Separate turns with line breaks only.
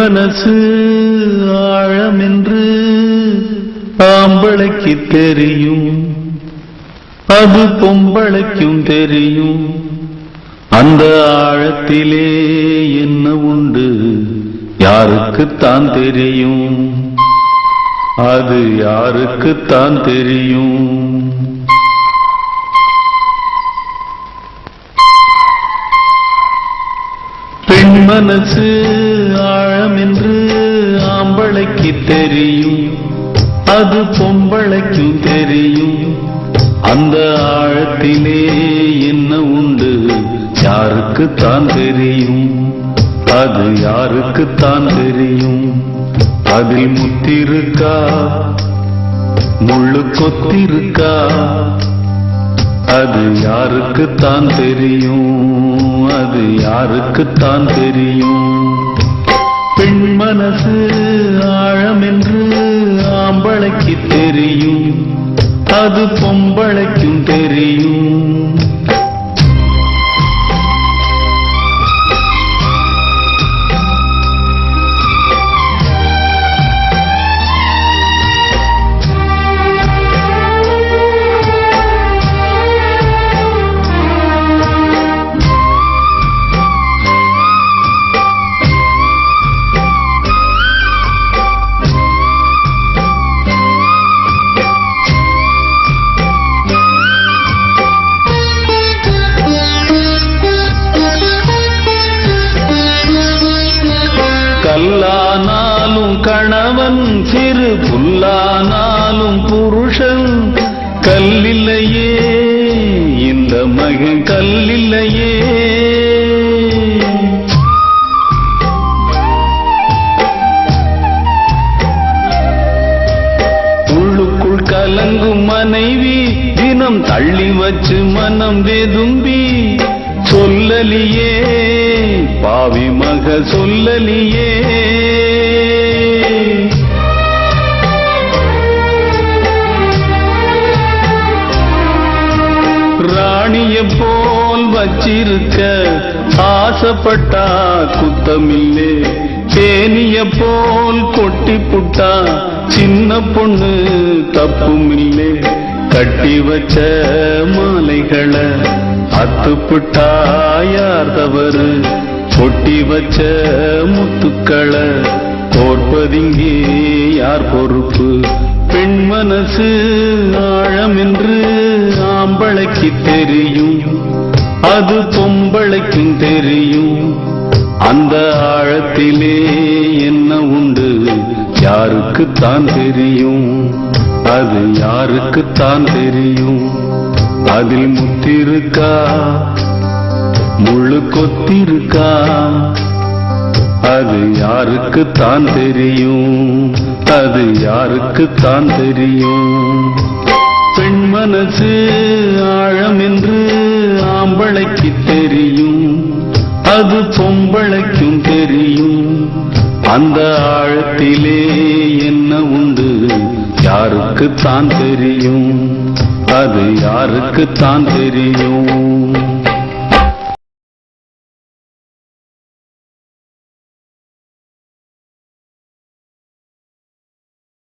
மனசு ஆழமென்று ஆம்பளைக்கு தெரியும், அது பொம்பளைக்கும் தெரியும். அந்த ஆழத்திலே என்ன உண்டு யாருக்குத்தான் தெரியும், அது யாருக்குத்தான் தெரியும். பெண் மனசு ஆழமென்று ஆம்பளைக்கு தெரியும், அது பொம்பளைக்கும் தெரியும். அந்த ஆழத்திலே என்ன உண்டு யாருக்குத்தான் தெரியும், அது யாருக்குத்தான் தெரியும். அதில் முத்திருக்கா முள்ளு கொத்திருக்கா, அது யாருக்குத்தான் தெரியும், அது யாருக்குத்தான் தெரியும். பெண் மனசு ஆழமென்று ஆம்பளைக்கு தெரியும், அது பொம்பளைக்கும் தெரியும். கல்லானாலும் கணவன், சிறு புல்லானாலும் புருஷன். கல்லில்லையே இந்த மகன், கல்லில்லையே. உள்ளுக்குள் கலங்கும் மனைவி தினம் தள்ளி வச்சு மனம் வெதும்பி சொல்லலியே பாவி மக சொல்லலியே. ராணிய போல் வச்சிருக்க ஆசைப்பட்டா குத்தமில்லே, தேனிய போல் கொட்டி புட்டா சின்ன பொண்ணு தப்புமில்லே. கட்டி வச்ச மாலைகளை அத்துப்புட்டா யார் தவறு, கொட்டி வச்ச முத்துக்களை கோர்ப்பதிங்கே யார் பொறுப்பு. பெண் மனசு ஆழமென்று ஆம்பளைக்கு தெரியும், அது பொம்பளைக்கும் தெரியும். அந்த ஆழத்திலே என்ன உண்டு யாருக்குத்தான் தெரியும், அது யாருக்குத்தான் தெரியும். அதில் முத்திருக்கா முள்ளு கொத்திருக்கா, அது யாருக்குத்தான் தெரியும், அது யாருக்குத்தான் தெரியும். பெண் மனசு ஆழமென்று ஆம்பளைக்கு தெரியும், அது பொம்பளைக்கும் தெரியும். அந்த ஆழத்திலே என்ன உண்டு யாருக்குத்தான் தெரியும், அது யாருக்குத்தான் தெரியும்.